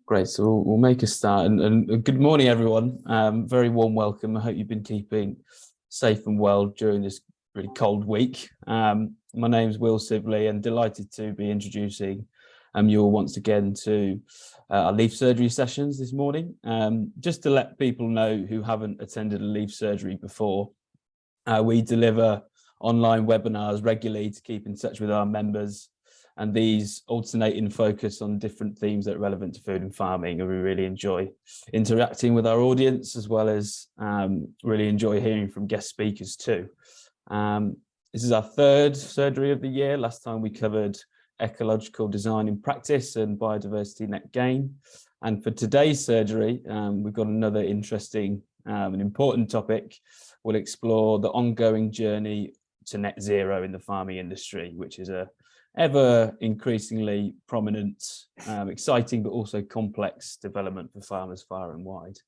Great, so we'll make a start and good morning everyone. Very warm welcome. I hope you've been keeping safe and well during this really cold week. My name's Will Sibley and delighted to be introducing you all once again to our leaf surgery sessions this morning. Just to let people know who haven't attended a leaf surgery before, we deliver online webinars regularly to keep in touch with our members, and these alternate in focus on different themes that are relevant to food and farming, and we really enjoy interacting with our audience, as well as really enjoy hearing from guest speakers too. This is our third surgery of the year. Last time we covered ecological design in practice and biodiversity net gain. And for today's surgery, we've got another interesting and important topic. We'll explore the ongoing journey to net zero in the farming industry, which is a ever increasingly prominent, exciting, but also complex development for farmers far and wide.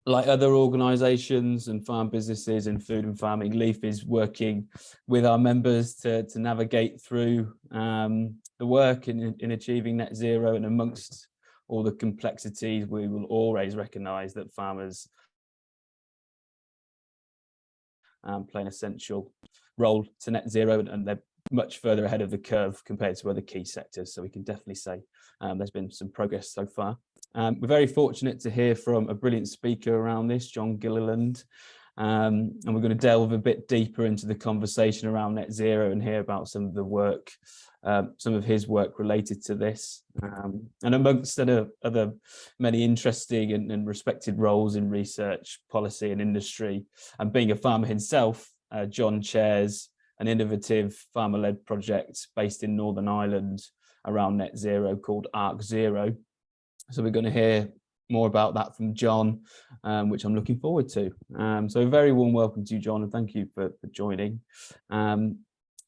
Like other organisations and farm businesses in food and farming, LEAF is working with our members to navigate through the work in achieving net zero, and amongst all the complexities, we will always recognise that farmers play an essential role to net zero, and they're much further ahead of the curve compared to other key sectors. So we can definitely say there's been some progress so far. We're very fortunate to hear from a brilliant speaker around this, John Gilliland, and we're going to delve a bit deeper into the conversation around net zero and hear about some of the work, some of his work related to this, and amongst other many interesting and respected roles in research, policy and industry. And being a farmer himself, John chairs an innovative farmer-led project based in Northern Ireland around net zero called ARCZero. So we're going to hear more about that from John, which I'm looking forward to. So a very warm welcome to you, John, and thank you for joining.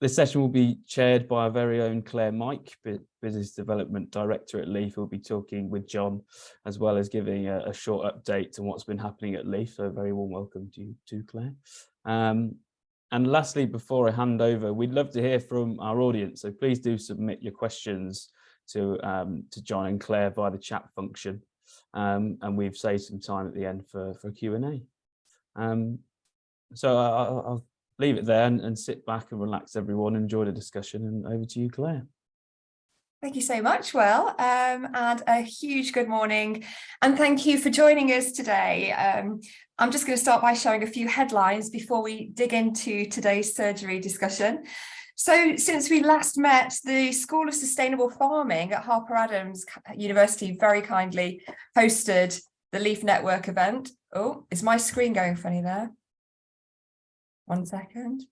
This session will be chaired by our very own Claire Mike, Business Development Director at LEAF, who will be talking with John, as well as giving a short update on what's been happening at LEAF. So a very warm welcome to you too, Claire. And lastly, before I hand over, we'd love to hear from our audience. So please do submit your questions to John and Claire via the chat function. And we've saved some time at the end for Q&A. So I'll leave it there and sit back and relax, everyone. Enjoy the discussion, and over to you, Claire. Thank you so much, Will, and a huge good morning, and thank you for joining us today. I'm just going to start by sharing a few headlines before we dig into today's surgery discussion. So since we last met, the School of Sustainable Farming at Harper Adams University very kindly hosted the LEAF Network event. Oh, is my screen going funny there? 1 second.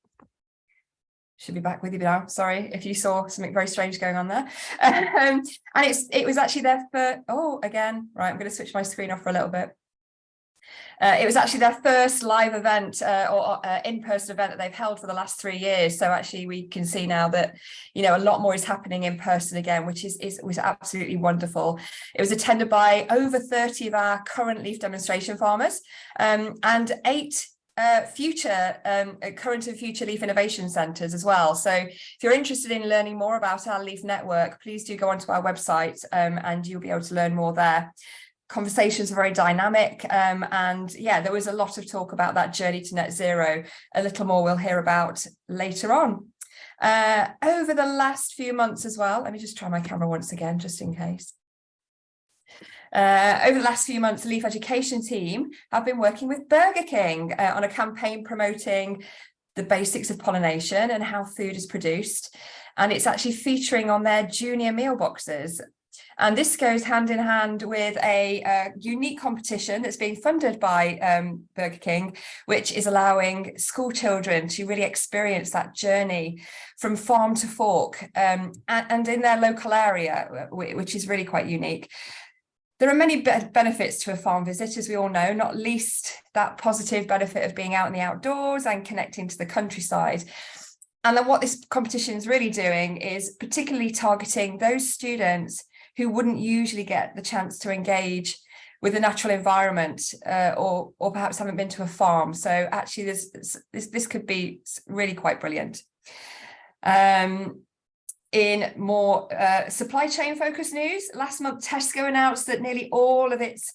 Should be back with you now. Sorry if you saw something very strange going on there. And it was actually their first, again, right, I'm going to switch my screen off for a little bit. It was actually their first live event or in-person event that they've held for the last 3 years. So actually we can see now that, you know, a lot more is happening in person again, which was absolutely wonderful. It was attended by over 30 of our current leaf demonstration farmers and 8 current and future leaf innovation centres as well. So if you're interested in learning more about our leaf network, please do go onto our website and you'll be able to learn more there. Conversations are very dynamic, and yeah, there was a lot of talk about that journey to net zero. A little more we'll hear about later on. Over the last few months as well, let me just try my camera once again, just in case. Over the last few months, the LEAF education team have been working with Burger King on a campaign promoting the basics of pollination and how food is produced. And it's actually featuring on their junior meal boxes. And this goes hand in hand with a unique competition that's being funded by Burger King, which is allowing school children to really experience that journey from farm to fork and in their local area, which is really quite unique. There are many benefits to a farm visit, as we all know, not least that positive benefit of being out in the outdoors and connecting to the countryside. And then what this competition is really doing is particularly targeting those students who wouldn't usually get the chance to engage with the natural environment or perhaps haven't been to a farm. So actually this could be really quite brilliant. In more supply chain focused news, last month Tesco announced that nearly all of its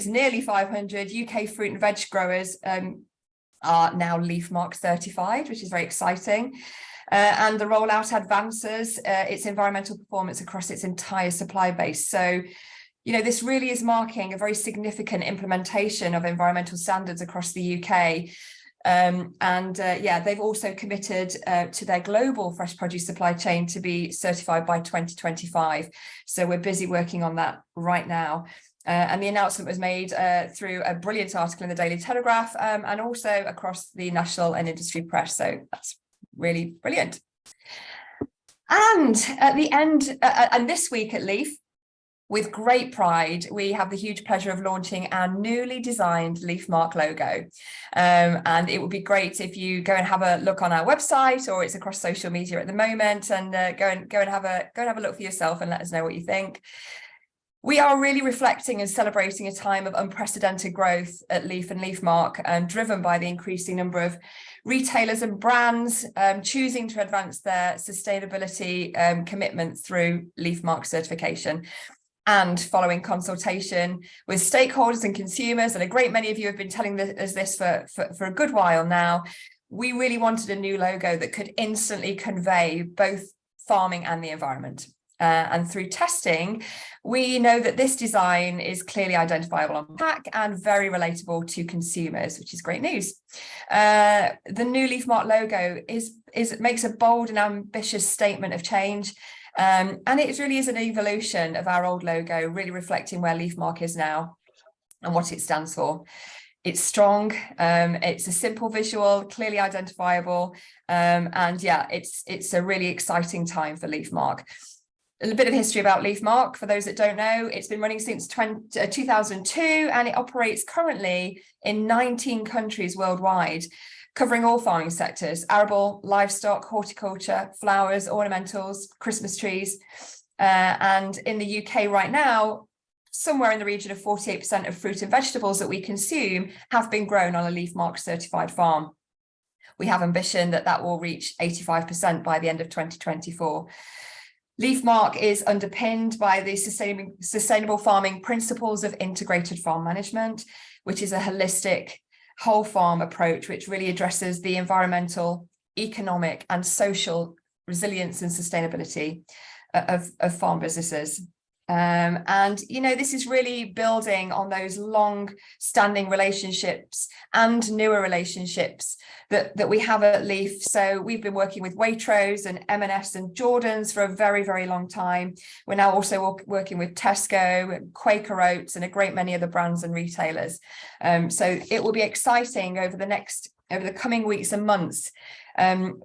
nearly 500 UK fruit and veg growers are now LEAF Mark certified, which is very exciting. And the rollout advances its environmental performance across its entire supply base. So, you know, this really is marking a very significant implementation of environmental standards across the UK. Yeah, they've also committed to their global fresh produce supply chain to be certified by 2025. So we're busy working on that right now. And the announcement was made through a brilliant article in the Daily Telegraph and also across the national and industry press. So that's really brilliant. And at the end, and this week at LEAF, with great pride, we have the huge pleasure of launching our newly designed LEAF Mark logo. And it would be great if you go and have a look on our website, or it's across social media at the moment, and go and have a look for yourself and let us know what you think. We are really reflecting and celebrating a time of unprecedented growth at LEAF and LEAF Mark, driven by the increasing number of retailers and brands choosing to advance their sustainability commitment through LEAF Mark certification. And following consultation with stakeholders and consumers, and a great many of you have been telling us this for a good while now, we really wanted a new logo that could instantly convey both farming and the environment. And through testing, we know that this design is clearly identifiable on pack and very relatable to consumers, which is great news. The new LEAF Mark logo makes a bold and ambitious statement of change. And it really is an evolution of our old logo, really reflecting where LEAF Mark is now and what it stands for. It's strong, it's a simple visual, clearly identifiable, and yeah, it's a really exciting time for LEAF Mark. A little bit of history about LEAF Mark, for those that don't know, it's been running since 2002, and it operates currently in 19 countries worldwide, covering all farming sectors: arable, livestock, horticulture, flowers, ornamentals, Christmas trees. And in the UK right now, somewhere in the region of 48% of fruit and vegetables that we consume have been grown on a LEAF Mark certified farm. We have ambition that will reach 85% by the end of 2024. LEAF Mark is underpinned by the sustainable farming principles of integrated farm management, which is a holistic whole farm approach, which really addresses the environmental, economic and social resilience and sustainability of farm businesses. And, you know, this is really building on those long-standing relationships and newer relationships that we have at LEAF. So we've been working with Waitrose and M&S and Jordan's for a very, very long time. We're now also working with Tesco, Quaker Oats, and a great many other brands and retailers. So it will be exciting over the coming weeks and months.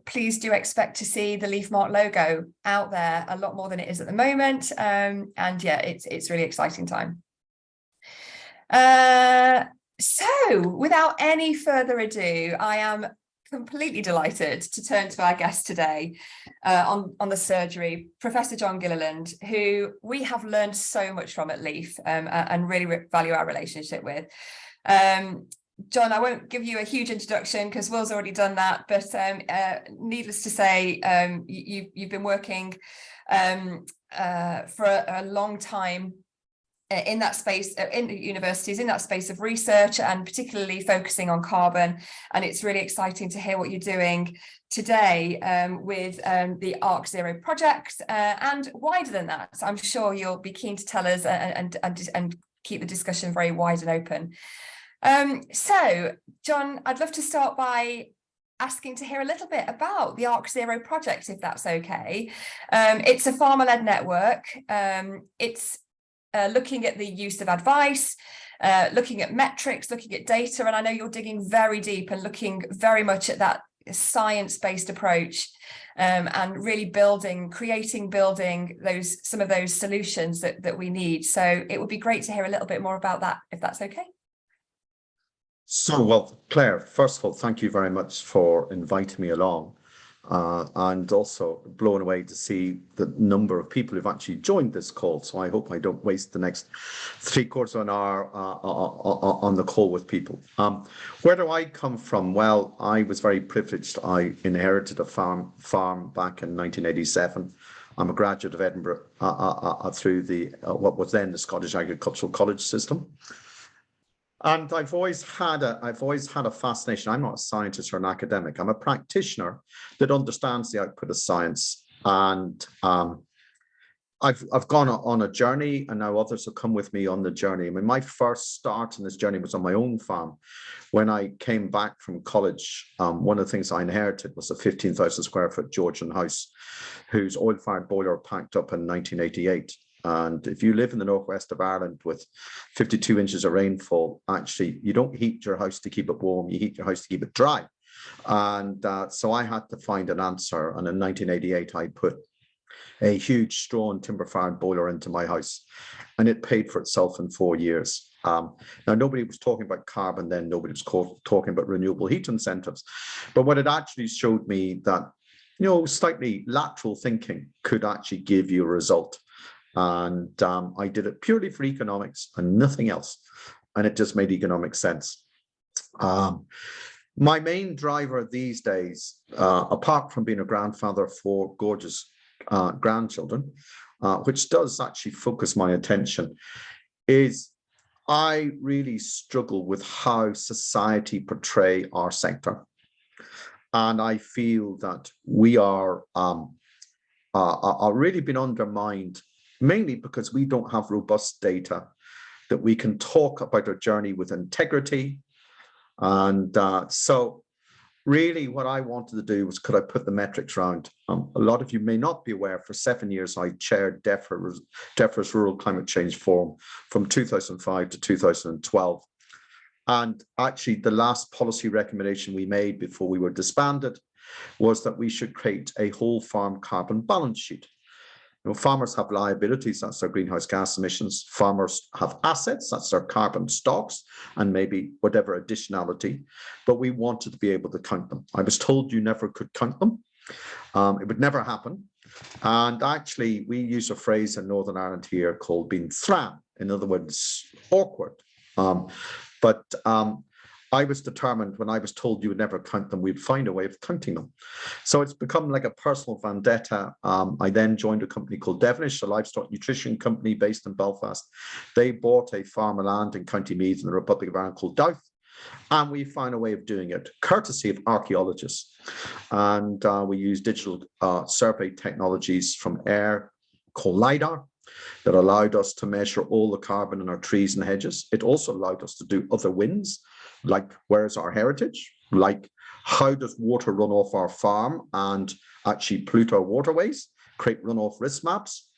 Please do expect to see the LEAF Mark logo out there a lot more than it is at the moment. And yeah, it's really exciting time. So without any further ado, I am completely delighted to turn to our guest today on the surgery, Professor John Gilliland, who we have learned so much from at LEAF and really value our relationship with. John, I won't give you a huge introduction because Will's already done that, but needless to say, you've been working for a long time in that space, in the universities, in that space of research, and particularly focusing on carbon. And it's really exciting to hear what you're doing today with the ARCZero project, and wider than that. So I'm sure you'll be keen to tell us and keep the discussion very wide and open. So, John, I'd love to start by asking to hear a little bit about the ARCZero project, if that's okay. It's a farmer-led network. It's looking at the use of advice, looking at metrics, looking at data, and I know you're digging very deep and looking very much at that science-based approach, and really building some of those solutions that we need. So it would be great to hear a little bit more about that, if that's okay. So, well, Claire, first of all, thank you very much for inviting me along. and also blown away to see the number of people who've actually joined this call. So I hope I don't waste the next 3/4 of an hour on the call with people. Where do I come from? Well, I was very privileged. I inherited a farm back in 1987. I'm a graduate of Edinburgh through the what was then the Scottish Agricultural College system. And I've always had a fascination. I'm not a scientist or an academic. I'm a practitioner that understands the output of science. And I've gone on a journey, and now others have come with me on the journey. I mean, my first start in this journey was on my own farm. When I came back from college, one of the things I inherited was a 15,000 square foot Georgian house, whose oil-fired boiler packed up in 1988. And if you live in the northwest of Ireland with 52 inches of rainfall, actually, you don't heat your house to keep it warm, you heat your house to keep it dry. And so I had to find an answer. And in 1988, I put a huge straw and timber-fired boiler into my house, and it paid for itself in 4 years. Now, nobody was talking about carbon then, nobody was talking about renewable heat incentives. But what it actually showed me that, you know, slightly lateral thinking could actually give you a result. And I did it purely for economics and nothing else. And it just made economic sense. My main driver these days, apart from being a grandfather for gorgeous grandchildren, which does actually focus my attention, is I really struggle with how society portray our sector. And I feel that we are really been undermined, mainly because we don't have robust data that we can talk about our journey with integrity. And so really what I wanted to do was, could I put the metrics around? A lot of you may not be aware, for 7 years, I chaired DEFRA's Rural Climate Change Forum from 2005 to 2012. And actually the last policy recommendation we made before we were disbanded was that we should create a whole farm carbon balance sheet. You know, farmers have liabilities, that's their greenhouse gas emissions. Farmers have assets, that's their carbon stocks, and maybe whatever additionality. But we wanted to be able to count them. I was told you never could count them. It would never happen. And actually, we use a phrase in Northern Ireland here called being thran. In other words, awkward. I was determined, when I was told you would never count them, we'd find a way of counting them. So it's become like a personal vendetta. I then joined a company called Devonish, a livestock nutrition company based in Belfast. They bought a farm of land in County Meath in the Republic of Ireland called Douth. And we found a way of doing it, courtesy of archaeologists. And we use digital survey technologies from air called LiDAR that allowed us to measure all the carbon in our trees and hedges. It also allowed us to do other winds, like where's our heritage, like how does water run off our farm and actually pollute our waterways, create runoff risk maps.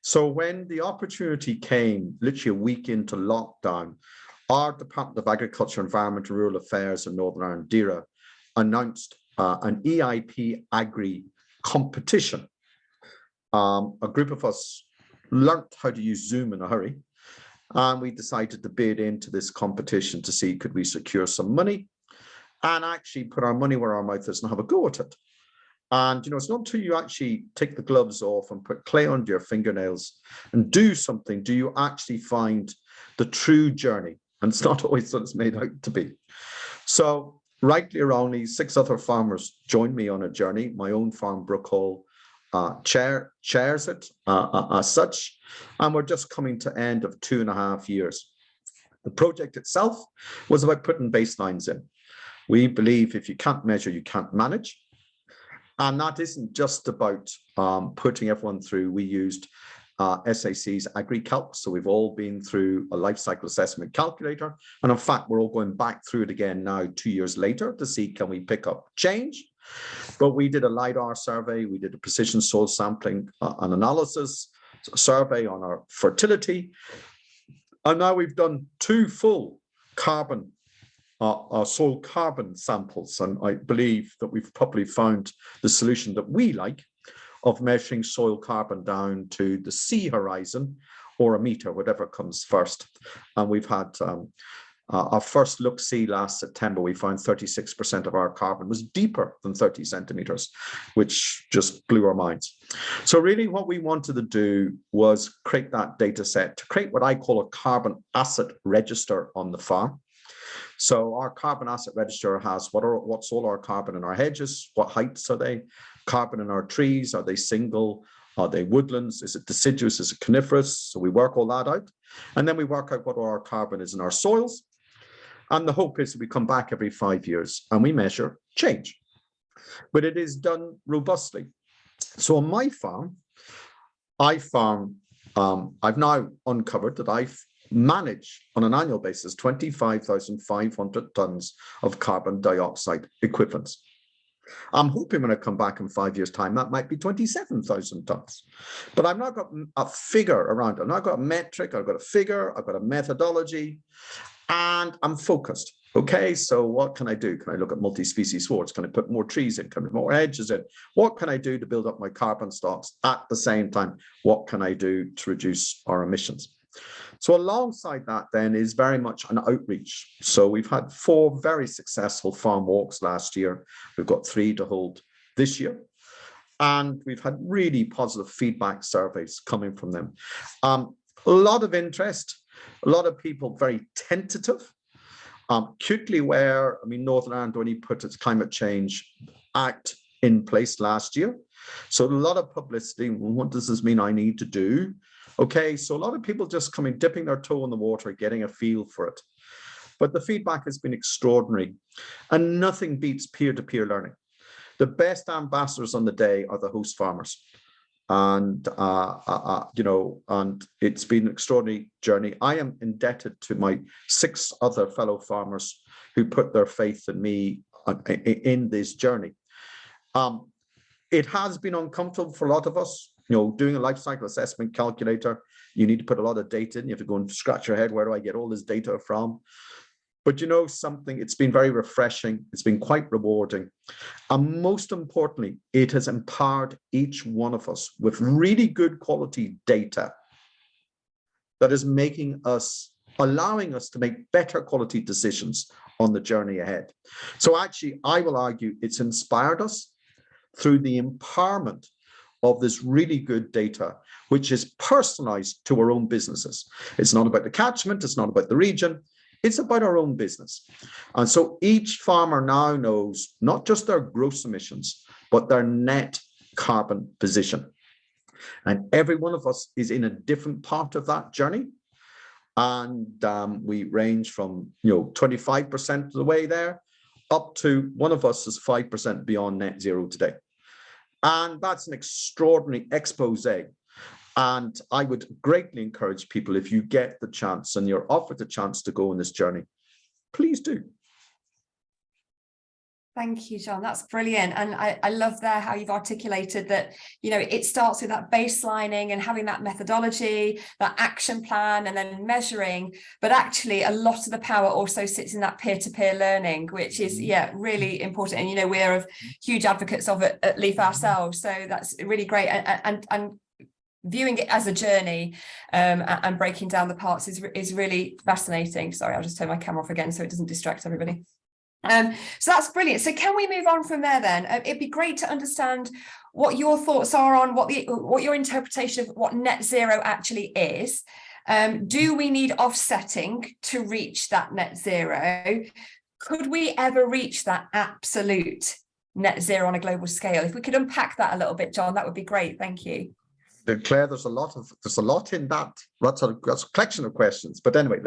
So when the opportunity came, literally a week into lockdown, our Department of Agriculture, Environment and Rural Affairs in Northern Ireland, DEFRA, announced an EIP Agri competition. A group of us learnt how to use Zoom in a hurry, and we decided to bid into this competition to see could we secure some money and actually put our money where our mouth is and have a go at it. And you know, it's not until you actually take the gloves off and put clay under your fingernails and do something do you actually find the true journey. And it's not always what it's made out to be. So rightly or wrongly, 6 other farmers joined me on a journey. My own farm, Brookhall, chairs it as such, and we're just coming to end of 2.5 years. The project itself was about putting baselines in. We believe if you can't measure, you can't manage. And that isn't just about putting everyone through. We used SAC's AgriCalc, so we've all been through a life cycle assessment calculator. And in fact, we're all going back through it again now 2 years later to see can we pick up change. But we did a LiDAR survey, we did a precision soil sampling and analysis survey on our fertility. And now we've done 2 full carbon, soil carbon samples. And I believe that we've probably found the solution that we like of measuring soil carbon down to the sea horizon or a meter, whatever comes first. And we've had Our first look-see last September, we found 36% of our carbon was deeper than 30 centimeters, which just blew our minds. So really what we wanted to do was create that data set to create what I call a carbon asset register on the farm. So our carbon asset register has what's all our carbon in our hedges, what heights are they, carbon in our trees, are they single, are they woodlands, is it deciduous, is it coniferous? So we work all that out. And then we work out what our carbon is in our soils. And the hope is that we come back every 5 years and we measure change. But it is done robustly. So on my farm, I've now uncovered that I manage on an annual basis 25,500 tons of carbon dioxide equivalents. I'm hoping when I come back in 5 years' time, that might be 27,000 tons. But I've not got a figure around it. I've not got a metric, I've got a figure, I've got a methodology, and I'm focused. Okay, so what can I do? Can I look at multi-species swards? Can I put more trees in? Can I put more hedges in? What can I do to build up my carbon stocks? At the same time, what can I do to reduce our emissions? So alongside that then is very much an outreach. So we've had 4 very successful farm walks last year. We've got 3 to hold this year. And we've had really positive feedback surveys coming from them. A lot of interest, a lot of people very tentative, acutely aware. I mean, Northern Ireland only put its Climate Change Act in place last year. So a lot of publicity. Well, what does this mean I need to do? Okay, so a lot of people just coming, dipping their toe in the water, getting a feel for it. But the feedback has been extraordinary, and nothing beats peer-to-peer learning. The best ambassadors on the day are the host farmers. And, you know, and it's been an extraordinary journey. I am indebted to my 6 other fellow farmers who put their faith in me in this journey. It has been uncomfortable for a lot of us. You know, doing a life cycle assessment calculator, you need to put a lot of data in. You have to go and scratch your head, where do I get all this data from? But you know something, it's been very refreshing. It's been quite rewarding. And most importantly, it has empowered each one of us with really good quality data that is allowing us to make better quality decisions on the journey ahead. So actually, I will argue it's inspired us through the empowerment of this really good data, which is personalized to our own businesses. It's not about the catchment, it's not about the region, it's about our own business. And so each farmer now knows not just their gross emissions, but their net carbon position. And every one of us is in a different part of that journey. And we range from 25% of the way there, up to one of us is 5% beyond net zero today. And that's an extraordinary expose. And I would greatly encourage people, if you get the chance and you're offered the chance to go on this journey, please do. Thank you, John. That's brilliant. And I love there how you've articulated that, it starts with that baselining and having that methodology, that action plan, and then measuring. But actually, a lot of the power also sits in that peer-to-peer learning, which is, really important. And, we're huge advocates of it at Leaf ourselves. So that's really great. And viewing it as a journey and breaking down the parts is really fascinating. Sorry, I'll just turn my camera off again so it doesn't distract everybody. So that's brilliant. So can we move on from there then? It'd be great to understand what your thoughts are on what your interpretation of what net zero actually is. Do we need offsetting to reach that net zero? Could we ever reach that absolute net zero on a global scale? If we could unpack that a little bit, John, that would be great. Thank you. Claire, there's a lot in that. That's a collection of questions. But anyway,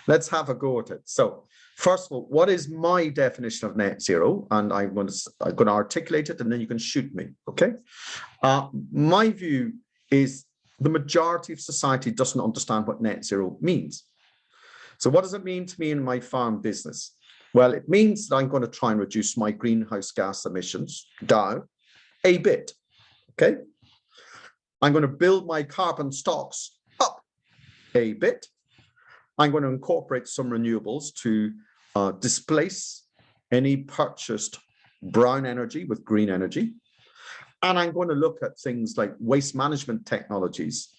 let's have a go at it. So first of all, what is my definition of net zero? And I'm going to articulate it, and then you can shoot me. Okay. My view is the majority of society doesn't understand what net zero means. So what does it mean to me in my farm business? Well, it means that I'm going to try and reduce my greenhouse gas emissions down a bit. Okay. I'm going to build my carbon stocks up a bit. I'm going to incorporate some renewables to displace any purchased brown energy with green energy. And I'm going to look at things like waste management technologies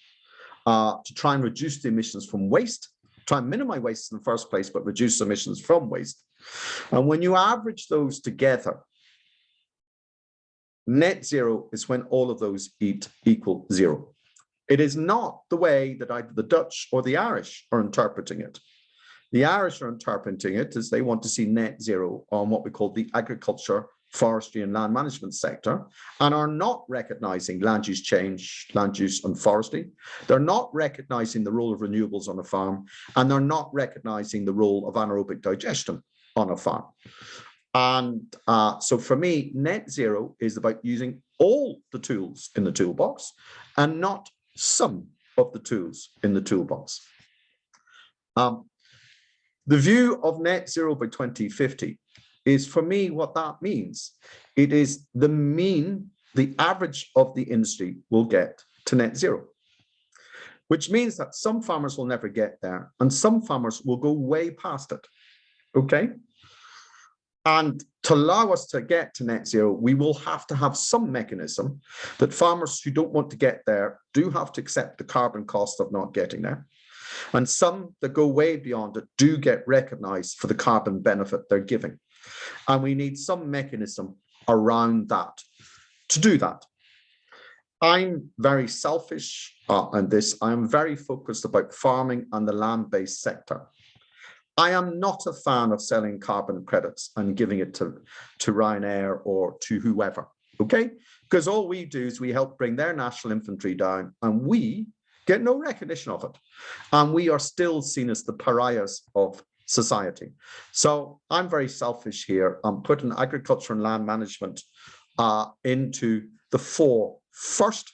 to try and reduce the emissions from waste try and minimize waste in the first place, but reduce emissions from waste. And when you average those together, net zero is when all of those equal zero. It is not the way that either the Dutch or the Irish are interpreting it. The Irish are interpreting it as they want to see net zero on what we call the agriculture, forestry and land management sector, and are not recognizing land use change, land use and forestry. They're not recognizing the role of renewables on a farm, and they're not recognizing the role of anaerobic digestion on a farm. And so for me, net zero is about using all the tools in the toolbox and not some of the tools in the toolbox. The view of net zero by 2050 is, for me, what that means. It is the mean, the average of the industry will get to net zero, which means that some farmers will never get there and some farmers will go way past it, okay? And to allow us to get to net zero, we will have to have some mechanism that farmers who don't want to get there do have to accept the carbon cost of not getting there. And some that go way beyond it do get recognized for the carbon benefit they're giving. And we need some mechanism around that to do that. I'm very selfish on this. I'm very focused about farming and the land-based sector. I am not a fan of selling carbon credits and giving it to Ryanair or to whoever, okay? Because all we do is we help bring their national infantry down and we get no recognition of it. And we are still seen as the pariahs of society. So I'm very selfish here. I'm putting agriculture and land management into the fore first.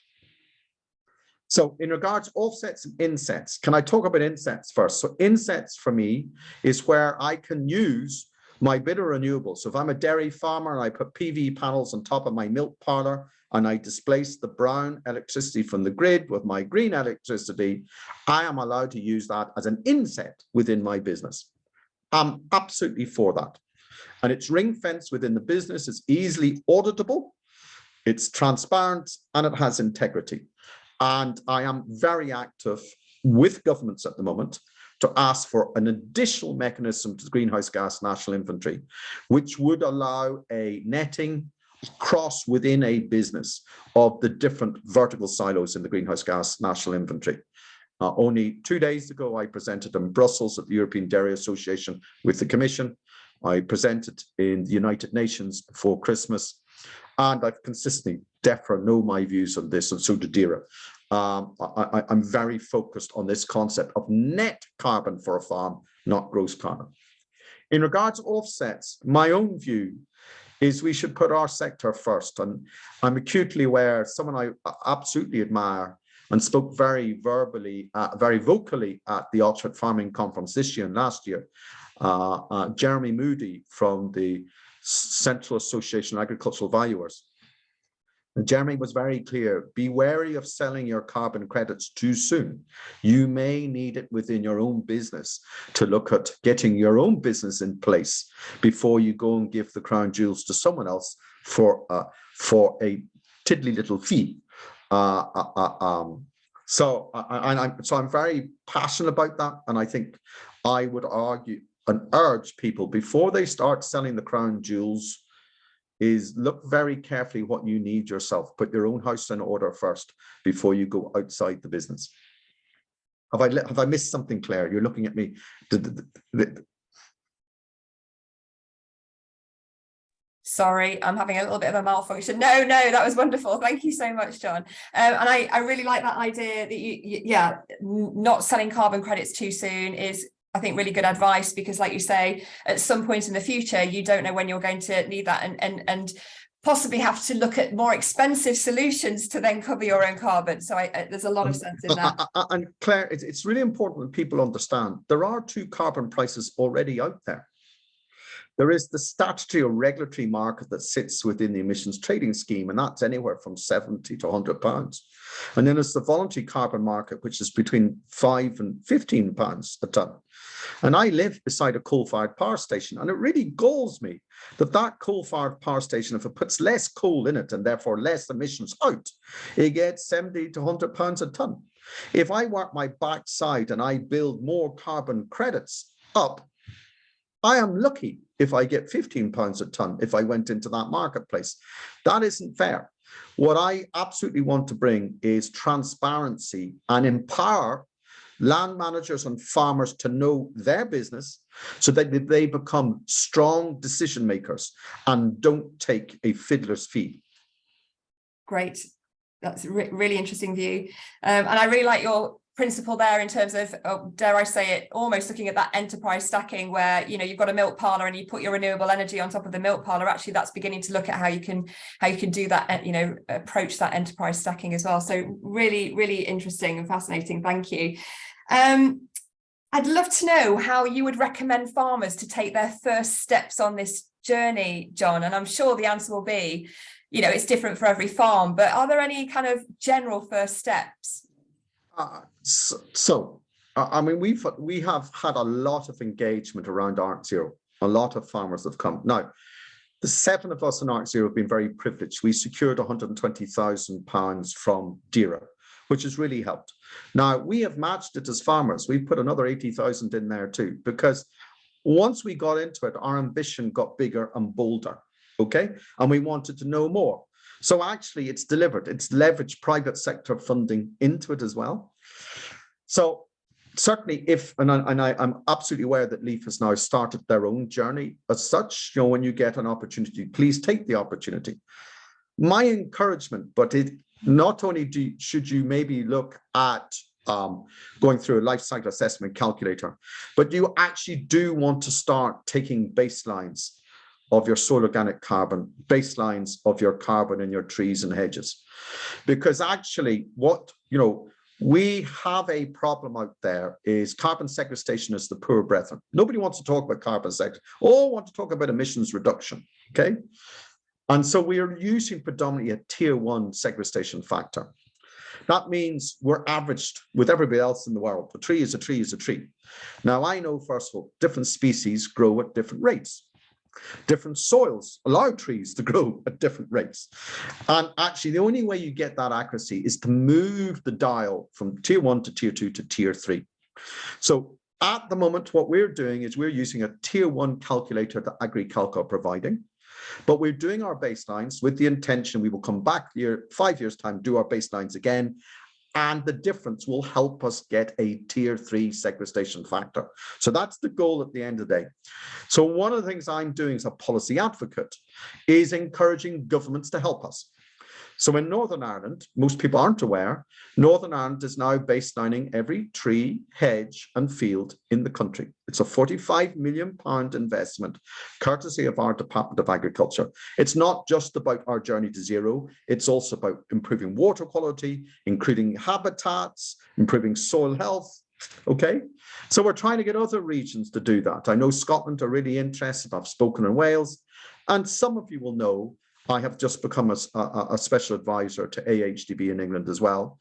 So in regards to offsets and insets, can I talk about insets first? So insets for me is where I can use my bit of renewables. So if I'm a dairy farmer and I put PV panels on top of my milk parlor and I displace the brown electricity from the grid with my green electricity, I am allowed to use that as an inset within my business. I'm absolutely for that. And it's ring fenced within the business. It's easily auditable, it's transparent, and it has integrity. And I am very active with governments at the moment to ask for an additional mechanism to the greenhouse gas national inventory, which would allow a netting across within a business of the different vertical silos in the greenhouse gas national inventory. Only 2 days ago, I presented in Brussels at the European Dairy Association with the Commission. I presented in the United Nations before Christmas, and I've consistently, DEFRA know my views on this, and so do DERA. I'm very focused on this concept of net carbon for a farm, not gross carbon. In regards to offsets, my own view is we should put our sector first. And I'm acutely aware, someone I absolutely admire and spoke very vocally at the Oxford Farming Conference this year and last year, Jeremy Moody from the Central Association of Agricultural Valuers. And Jeremy was very clear, be wary of selling your carbon credits too soon. You may need it within your own business to look at getting your own business in place before you go and give the crown jewels to someone else for a tiddly little fee. So I'm very passionate about that. And I think I would argue and urge people before they start selling the crown jewels is look very carefully what you need yourself. Put your own house in order first before you go outside the business. Have I missed something, Claire? You're looking at me. Sorry, I'm having a little bit of a malfunction. No, that was wonderful. Thank you so much, John. And I really like that idea that not selling carbon credits too soon is, I think, really good advice, because like you say, at some point in the future, you don't know when you're going to need that and possibly have to look at more expensive solutions to then cover your own carbon. So there's a lot of sense in that. And Claire, it's really important that people understand there are two carbon prices already out there. There is the statutory or regulatory market that sits within the emissions trading scheme, and that's anywhere from 70 to 100 pounds. And then there's the voluntary carbon market, which is between 5 and 15 pounds a tonne. And I live beside a coal-fired power station, and it really galls me that that coal-fired power station, if it puts less coal in it and therefore less emissions out, it gets 70 to 100 pounds a tonne. If I work my backside and I build more carbon credits up, I am lucky if I get £15 a tonne if I went into that marketplace. That isn't fair. What I absolutely want to bring is transparency and empower land managers and farmers to know their business so that they become strong decision makers and don't take a fiddler's fee. Great. That's a really interesting view. And I really like your principle there in terms of, dare I say it, almost looking at that enterprise stacking where, you know, you've got a milk parlour and you put your renewable energy on top of the milk parlour. Actually, that's beginning to look at how you can do that, you know, approach that enterprise stacking as well. So really, really interesting and fascinating. Thank you. I'd love to know how you would recommend farmers to take their first steps on this journey, John. And I'm sure the answer will be, you know, it's different for every farm, but are there any kind of general first steps? I mean, we have had a lot of engagement around ARCZero. A lot of farmers have come. Now, the 7 of us in ARCZero have been very privileged. We secured £120,000 from DEFRA, which has really helped. Now, we have matched it as farmers. We've put another 80,000 in there too, because once we got into it, our ambition got bigger and bolder, okay? And we wanted to know more. So actually it's delivered. It's leveraged private sector funding into it as well. So certainly I'm absolutely aware that LEAF has now started their own journey as such. You know, when you get an opportunity, please take the opportunity. My encouragement, but not only should you maybe look at going through a life cycle assessment calculator, but you actually do want to start taking baselines of your soil organic carbon, baselines of your carbon in your trees and hedges. Because actually we have a problem out there is carbon sequestration is the poor brethren. Nobody wants to talk about carbon sequestration. All want to talk about emissions reduction, okay? And so we are using predominantly a tier 1 sequestration factor. That means we're averaged with everybody else in the world. A tree is a tree is a tree. Now, I know, first of all, different species grow at different rates. Different soils allow trees to grow at different rates. And actually, the only way you get that accuracy is to move the dial from tier 1 to tier 2 to tier 3. So at the moment, what we're doing is we're using a tier 1 calculator that ARCZero are providing. But we're doing our baselines with the intention we will come back here 5 years' time, do our baselines again, and the difference will help us get a tier 3 sequestration factor. So that's the goal at the end of the day. So one of the things I'm doing as a policy advocate is encouraging governments to help us. So in Northern Ireland, most people aren't aware, Northern Ireland is now baselining every tree, hedge and field in the country. It's a £45 million investment, courtesy of our Department of Agriculture. It's not just about our journey to zero, it's also about improving water quality, including habitats, improving soil health, okay? So we're trying to get other regions to do that. I know Scotland are really interested. I've spoken in Wales, and some of you will know I have just become a special advisor to AHDB in England as well.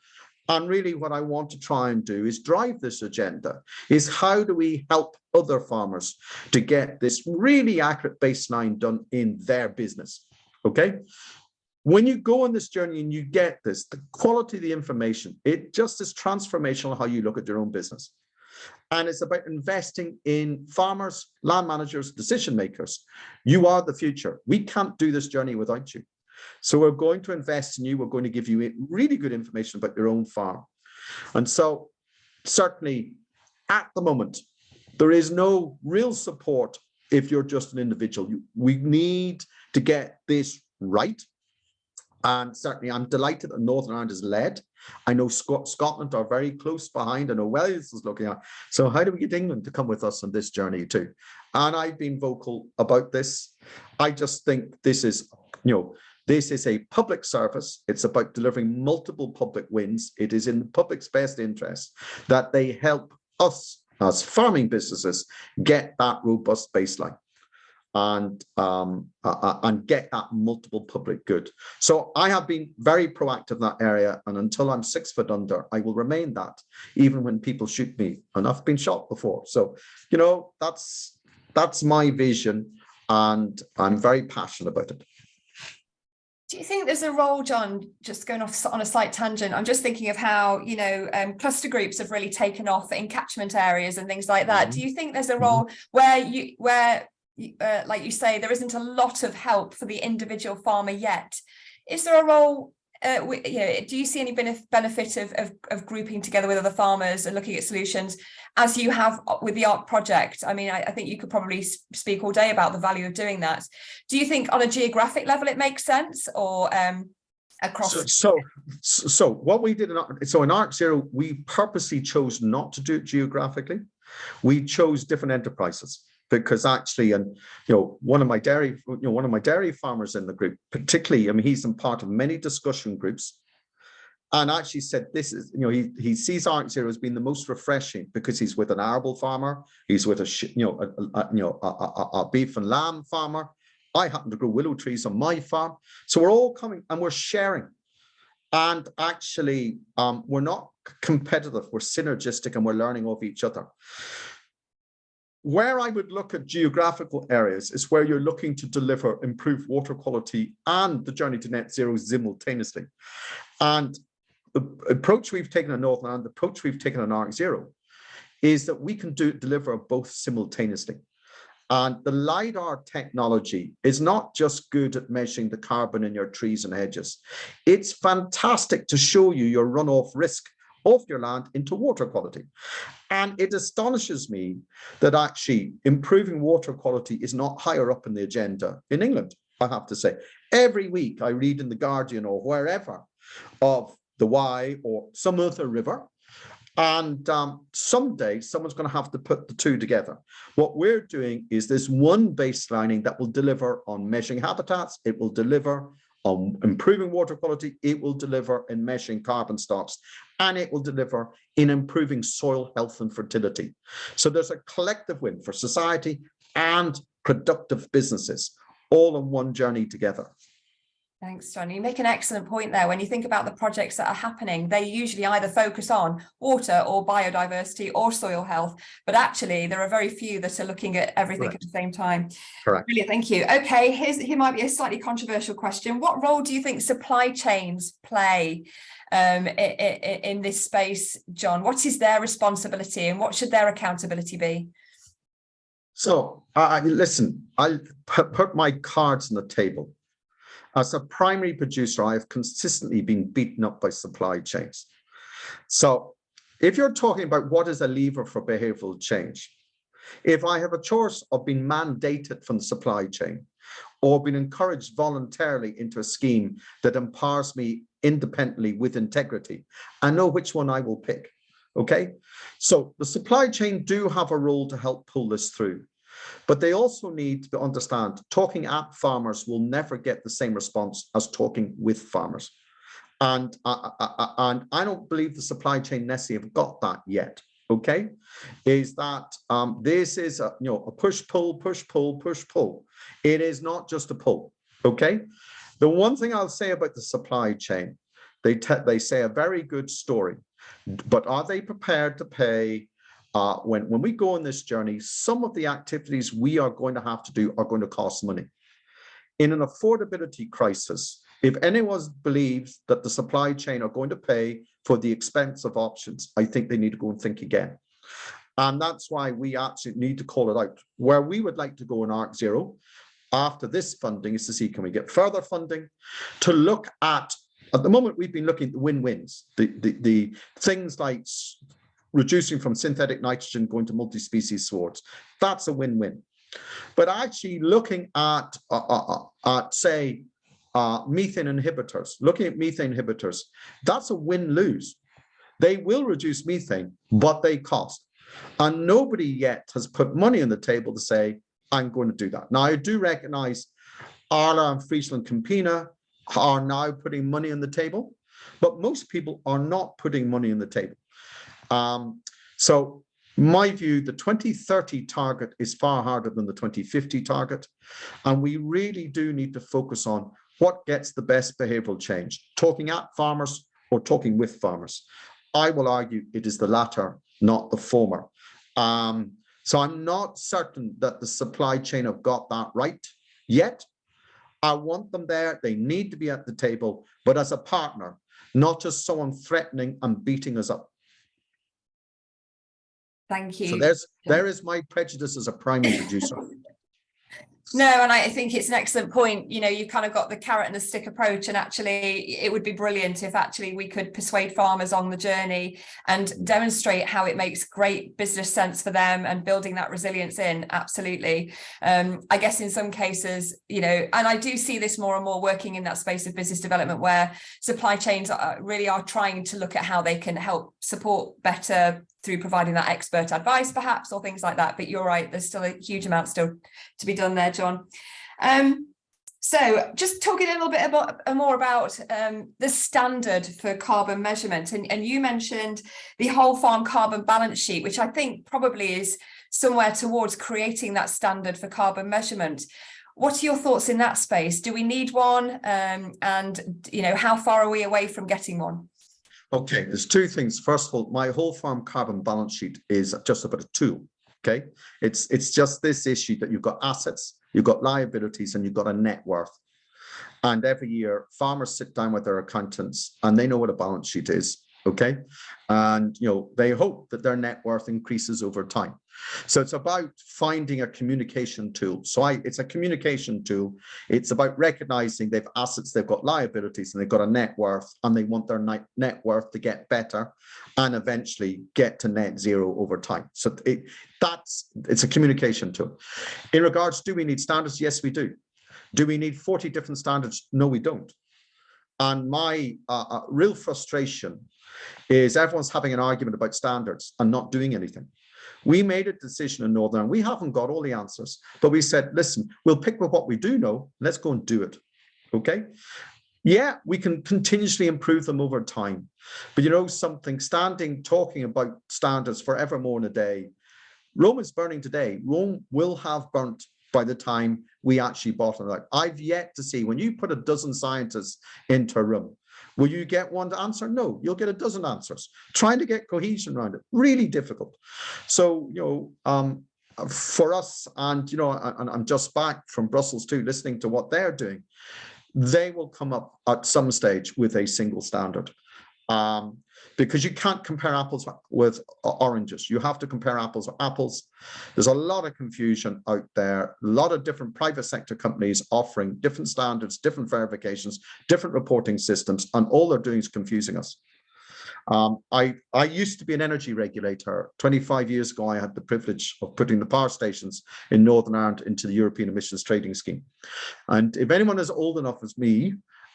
And really what I want to try and do is drive this agenda, is how do we help other farmers to get this really accurate baseline done in their business, okay? When you go on this journey and you get this, the quality of the information, it just is transformational how you look at your own business. And it's about investing in farmers, land managers, decision makers. You are the future. We can't do this journey without you. So we're going to invest in you. We're going to give you really good information about your own farm. And so certainly at the moment, there is no real support if you're just an individual. We need to get this right. And certainly I'm delighted that Northern Ireland is led. I know Scotland are very close behind. I know Wales is looking at. So how do we get England to come with us on this journey too? And I've been vocal about this. I just think this is, this is a public service. It's about delivering multiple public wins. It is in the public's best interest that they help us as farming businesses get that robust baseline and get that multiple public good. So I have been very proactive in that area, and until I'm 6 foot under, I will remain that, even when people shoot me, and I've been shot before. So, that's my vision, and I'm very passionate about it. Do you think there's a role, John, just going off on a slight tangent, I'm just thinking of how, you know, cluster groups have really taken off in catchment areas and things like that. Do you think there's a role where like you say, there isn't a lot of help for the individual farmer yet? Is there a role, you know, do you see any benefit of grouping together with other farmers and looking at solutions as you have with the ARC project? I mean, I think you could probably speak all day about the value of doing that. Do you think on a geographic level it makes sense, or across? So what we did in ARCZero, we purposely chose not to do it geographically. We chose different enterprises. Because actually, and you know, one of my dairy farmers in the group, particularly, I mean, he's been part of many discussion groups, and actually said this is, you know, he sees ARCZero as being the most refreshing because he's with an arable farmer, he's with a beef and lamb farmer. I happen to grow willow trees on my farm, so we're all coming and we're sharing, and actually, we're not competitive, we're synergistic, and we're learning of each other. Where I would look at geographical areas is where you're looking to deliver improved water quality and the journey to net zero simultaneously. And the approach we've taken in Northern Ireland, the approach we've taken on ARCZero, is that we can deliver both simultaneously. And the LiDAR technology is not just good at measuring the carbon in your trees and hedges. It's fantastic to show you your runoff risk of your land into water quality. And it astonishes me that actually improving water quality is not higher up in the agenda in England, I have to say. Every week I read in The Guardian or wherever of the Wye or some other river, and someday someone's going to have to put the two together. What we're doing is this one baselining that will deliver on measuring habitats, it will deliver on improving water quality, it will deliver in measuring carbon stocks, and it will deliver in improving soil health and fertility. So there's a collective win for society and productive businesses, all on one journey together. Thanks, John. You make an excellent point there. When you think about the projects that are happening, they usually either focus on water or biodiversity or soil health, but actually there are very few that are looking at everything Correct. At the same time. Correct. Brilliant, thank you. Okay, here might be a slightly controversial question. What role do you think supply chains play in this space, John? What is their responsibility and what should their accountability be? So, listen, I'll put my cards on the table. As a primary producer, I have consistently been beaten up by supply chains. So if you're talking about what is a lever for behavioral change, if I have a choice of being mandated from the supply chain or being encouraged voluntarily into a scheme that empowers me independently with integrity, I know which one I will pick, okay? So the supply chain do have a role to help pull this through. But they also need to understand talking at farmers will never get the same response as talking with farmers. And I don't believe the supply chain necessarily have got that yet, okay? Is that this is a push, pull, push, pull, push, pull. It is not just a pull, okay? The one thing I'll say about the supply chain, they say a very good story, but are they prepared to pay? When we go on this journey, some of the activities we are going to have to do are going to cost money. In an affordability crisis, if anyone believes that the supply chain are going to pay for the expensive options, I think they need to go and think again. And that's why we absolutely need to call it out. Where we would like to go in ARCZero after this funding is to see, can we get further funding to look at the moment we've been looking at the win-wins, the things like reducing from synthetic nitrogen going to multi-species swards. That's a win-win. But actually looking at say, methane inhibitors, that's a win-lose. They will reduce methane, but they cost. And nobody yet has put money on the table to say, I'm going to do that. Now, I do recognize Arla and Friesland Campina are now putting money on the table, but most people are not putting money on the table. So my view, the 2030 target is far harder than the 2050 target. And we really do need to focus on what gets the best behavioral change, talking at farmers or talking with farmers. I will argue it is the latter, not the former. So I'm not certain that the supply chain have got that right yet. I want them there. They need to be at the table, but as a partner, not just someone threatening and beating us up. Thank you. So there is my prejudice as a primary producer. No, and I think it's an excellent point. You know, you've kind of got the carrot and the stick approach, and actually it would be brilliant if actually we could persuade farmers on the journey and demonstrate how it makes great business sense for them and building that resilience in. Absolutely. I guess in some cases, you know, and I do see this more and more working in that space of business development where supply chains really are trying to look at how they can help support better through providing that expert advice perhaps, or things like that. But you're right, there's still a huge amount still to be done there, John. So just talking a little bit more about the standard for carbon measurement, and you mentioned the whole farm carbon balance sheet, which I think probably is somewhere towards creating that standard for carbon measurement. What are your thoughts in that space? Do we need one? And you know, how far are we away from getting one? Okay, there's two things. First of all, my whole farm carbon balance sheet is just about a tool. Okay, it's just this issue that you've got assets, you've got liabilities, and you've got a net worth. And every year, farmers sit down with their accountants, and they know what a balance sheet is. Okay, and you know they hope that their net worth increases over time. So it's about finding a communication tool. So it's a communication tool. It's about recognizing they've assets, they've got liabilities, and they've got a net worth, and they want their net worth to get better and eventually get to net zero over time. So it's a communication tool. In regards, do we need standards? Yes, we do. Do we need 40 different standards? No, we don't. And my real frustration is everyone's having an argument about standards and not doing anything. We made a decision in Northern Ireland. We haven't got all the answers, but we said, listen, we'll pick with what we do know. Let's go and do it. Okay. Yeah, we can continuously improve them over time. But you know something, talking about standards forever more in a day. Rome is burning today. Rome will have burnt by the time we actually bottom it out. I've yet to see, when you put a dozen scientists into a room, will you get one to answer? No, you'll get a dozen answers. Trying to get cohesion around it, really difficult. So, you know, for us, and, you know, and I'm just back from Brussels too, listening to what they're doing, they will come up at some stage with a single standard. Because you can't compare apples with oranges. You have to compare apples with apples. There's a lot of confusion out there, a lot of different private sector companies offering different standards, different verifications, different reporting systems, and all they're doing is confusing us. I used to be an energy regulator. 25 years ago, I had the privilege of putting the power stations in Northern Ireland into the European Emissions Trading Scheme. And if anyone is old enough as me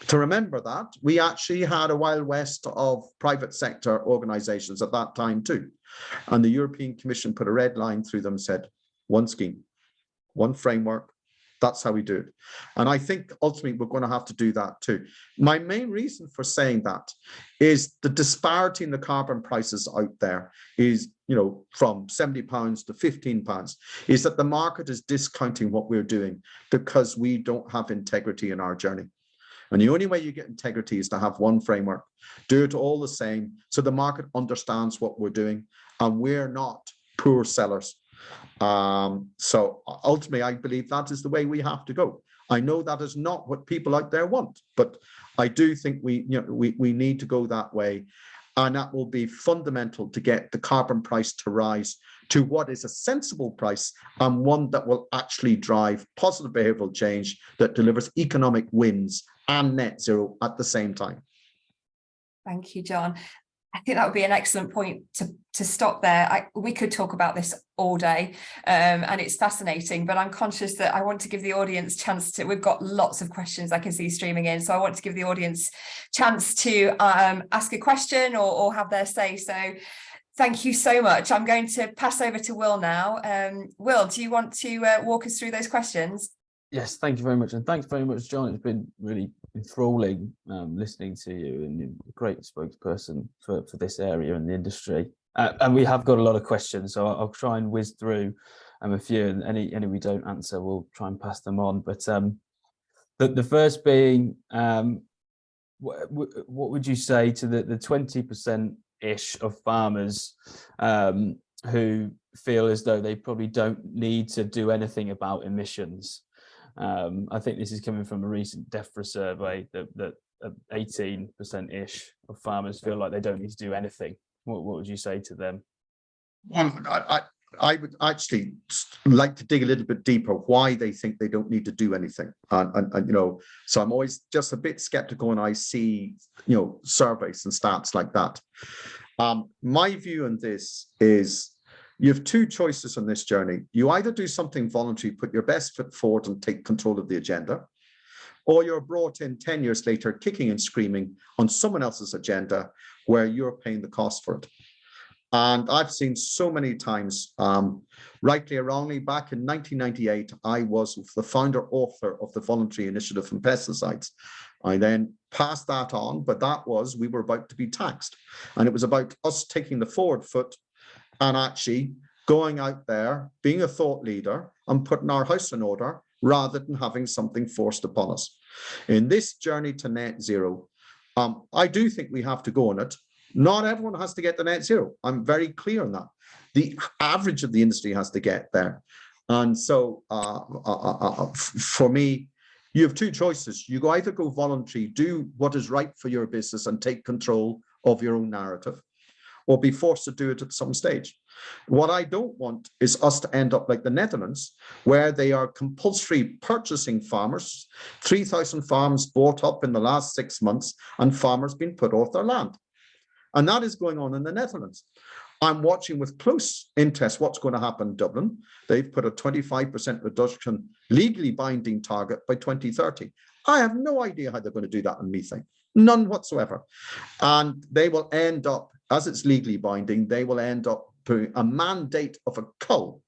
to remember that, we actually had a wild west of private sector organizations at that time too. And the European Commission put a red line through them and said, one scheme, one framework, that's how we do it. And I think ultimately we're going to have to do that too. My main reason for saying that is the disparity in the carbon prices out there is, you know, from £70 to £15, is that the market is discounting what we're doing because we don't have integrity in our journey. And the only way you get integrity is to have one framework, do it all the same, so the market understands what we're doing, and we're not poor sellers. So ultimately, I believe that is the way we have to go. I know that is not what people out there want, but I do think we need to go that way, and that will be fundamental to get the carbon price to rise to what is a sensible price, and one that will actually drive positive behavioral change that delivers economic wins and net zero at the same time. Thank you, John. I think that would be an excellent point to stop there. We could talk about this all day, and it's fascinating, but I'm conscious that I want to give the audience chance to, we've got lots of questions I can see streaming in, so I want to give the audience chance to ask a question or have their say. So thank you so much. I'm going to pass over to Will now. Will, do you want to walk us through those questions? Yes, thank you very much. And thanks very much, John. It's been really enthralling listening to you, and you're a great spokesperson for this area in the industry. And we have got a lot of questions, so I'll try and whiz through a few, and any we don't answer, we'll try and pass them on. But the first being, what would you say to the 20%-ish of farmers who feel as though they probably don't need to do anything about emissions? I think this is coming from a recent DEFRA survey that 18%-ish of farmers feel like they don't need to do anything. What would you say to them? I would actually like to dig a little bit deeper why they think they don't need to do anything. And you know, so I'm always just a bit skeptical when I see, you know, surveys and stats like that. My view on this is you have two choices on this journey. You either do something voluntary, put your best foot forward and take control of the agenda, or you're brought in 10 years later, kicking and screaming on someone else's agenda where you're paying the cost for it. And I've seen so many times, rightly or wrongly, back in 1998, I was the founder author of the Voluntary Initiative on Pesticides. I then passed that on, but that was, we were about to be taxed. And it was about us taking the forward foot and actually going out there, being a thought leader and putting our house in order rather than having something forced upon us. In this journey to net zero, I do think we have to go on it. Not everyone has to get to net zero. I'm very clear on that. The average of the industry has to get there. And so for me, you have two choices. You either go voluntary, do what is right for your business and take control of your own narrative, or be forced to do it at some stage. What I don't want is us to end up like the Netherlands, where they are compulsory purchasing farmers, 3,000 farms bought up in the last 6 months, and farmers being put off their land. And that is going on in the Netherlands. I'm watching with close interest what's going to happen in Dublin. They've put a 25% reduction, legally binding target by 2030. I have no idea how they're going to do that in methane, none whatsoever. And they will end up, as it's legally binding, they will end up putting a mandate of a cull.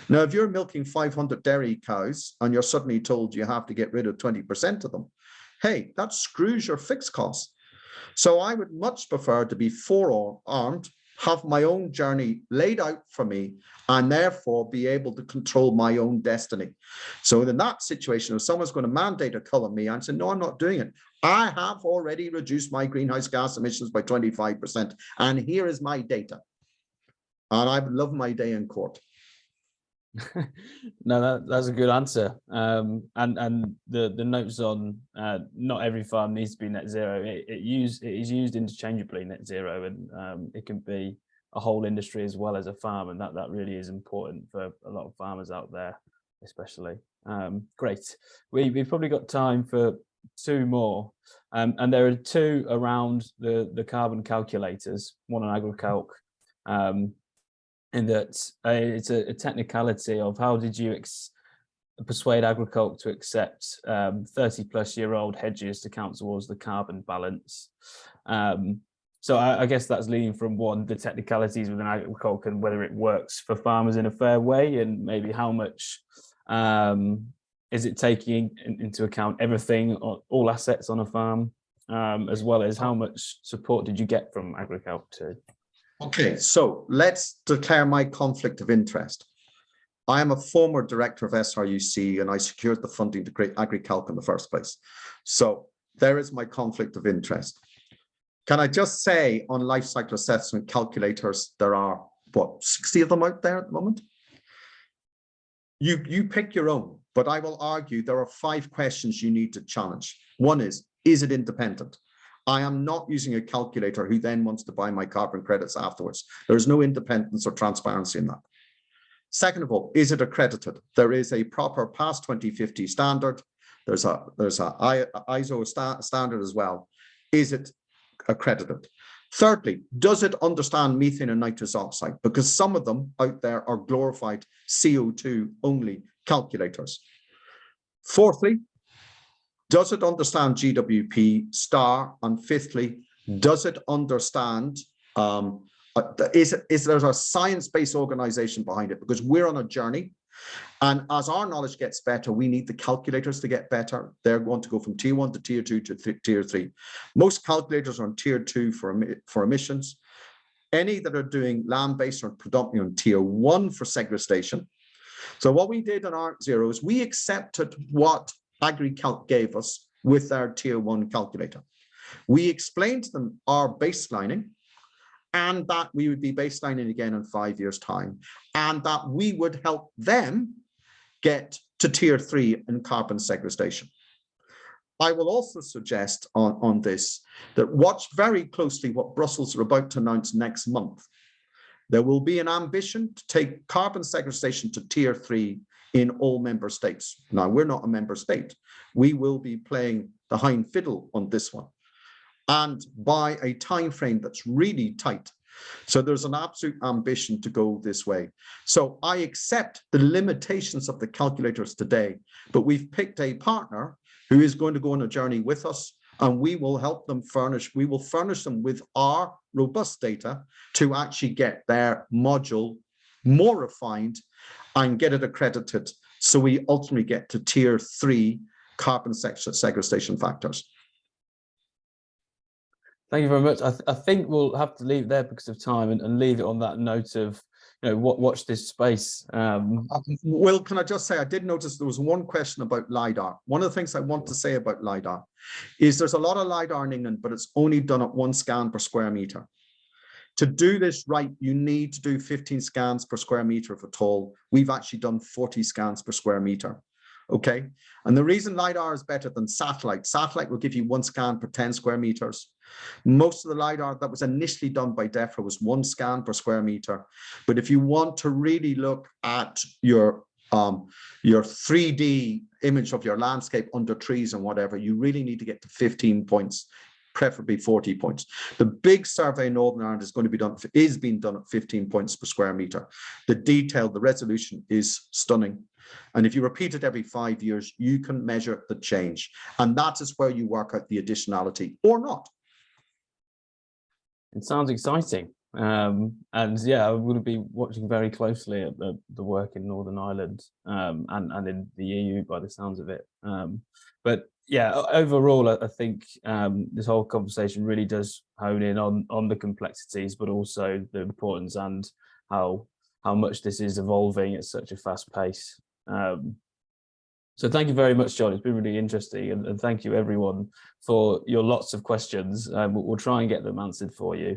Now, if you're milking 500 dairy cows and you're suddenly told you have to get rid of 20% of them, hey, that screws your fixed costs. So I would much prefer to be forearmed, have my own journey laid out for me, and therefore be able to control my own destiny. So in that situation, if someone's going to mandate a cull on me, I'm saying, no, I'm not doing it. I have already reduced my greenhouse gas emissions by 25%, and here is my data. And I would love my day in court. No, that's a good answer. And the notes on not every farm needs to be net zero. It is used interchangeably, net zero, and it can be a whole industry as well as a farm, and that really is important for a lot of farmers out there, especially. Great. We've probably got time for two more, and there are two around the carbon calculators. One on AgriCalc. In that it's a technicality of how did you persuade AgriCalc to accept 30-plus-year-old hedges to count towards the carbon balance. So I guess that's leading from one, the technicalities within AgriCalc and whether it works for farmers in a fair way, and maybe how much is it taking into account everything, all assets on a farm, as well as how much support did you get from AgriCalc too? Okay, so let's declare my conflict of interest. I am a former director of SRUC and I secured the funding to create AgriCalc in the first place. So there is my conflict of interest. Can I just say on life cycle assessment calculators, there are, what, 60 of them out there at the moment? You pick your own, but I will argue there are 5 questions you need to challenge. One is it independent? I am not using a calculator who then wants to buy my carbon credits afterwards. There is no independence or transparency in that. Second of all, is it accredited? There is a proper past 2050 standard. There's a ISO standard as well. Is it accredited? Thirdly, does it understand methane and nitrous oxide? Because some of them out there are glorified CO2 only calculators. Fourthly, does it understand GWP star? And fifthly, does it understand, is there a science-based organization behind it? Because we're on a journey. And as our knowledge gets better, we need the calculators to get better. They're going to go from tier 1 to tier 2 to tier 3. Most calculators are on tier 2 for emissions. Any that are doing land-based are predominantly on tier 1 for segregation. So what we did on ARCZero is we accepted what AgriCalc gave us with our tier 1 calculator. We explained to them our baselining and that we would be baselining again in 5 years' time, and that we would help them get to tier 3 in carbon sequestration. I will also suggest on this that watch very closely what Brussels are about to announce next month. There will be an ambition to take carbon sequestration to tier 3 in all member states. Now, we're not a member state. We will be playing the hind fiddle on this one, and by a time frame that's really tight. So there's an absolute ambition to go this way. So I accept the limitations of the calculators today, but we've picked a partner who is going to go on a journey with us, and we will help them we will furnish them with our robust data to actually get their module more refined and get it accredited, so we ultimately get to tier 3 carbon sequestration factors. Thank you very much. I think we'll have to leave it there because of time, and leave it on that note of, you know, watch this space. Will, can I just say, I did notice there was one question about LiDAR. One of the things I want to say about LiDAR is there's a lot of LiDAR in England, but it's only done at 1 scan per square meter. To do this right, you need to do 15 scans per square meter if at all. We've actually done 40 scans per square meter. Okay, and the reason LiDAR is better than satellite will give you 1 scan per 10 square meters. Most of the LiDAR that was initially done by DEFRA was 1 scan per square meter. But if you want to really look at your 3D image of your landscape under trees and whatever, you really need to get to 15 points, preferably 40 points. The big survey in Northern Ireland is being done at 15 points per square meter. The detail, the resolution is stunning. And if you repeat it every 5 years, you can measure the change. And that is where you work out the additionality or not. It sounds exciting. And yeah, I will be watching very closely at the work in Northern Ireland and in the EU by the sounds of it. But yeah, overall, I think this whole conversation really does hone in on the complexities, but also the importance and how much this is evolving at such a fast pace. So thank you very much, John. It's been really interesting, and thank you everyone for your lots of questions. We'll try and get them answered for you.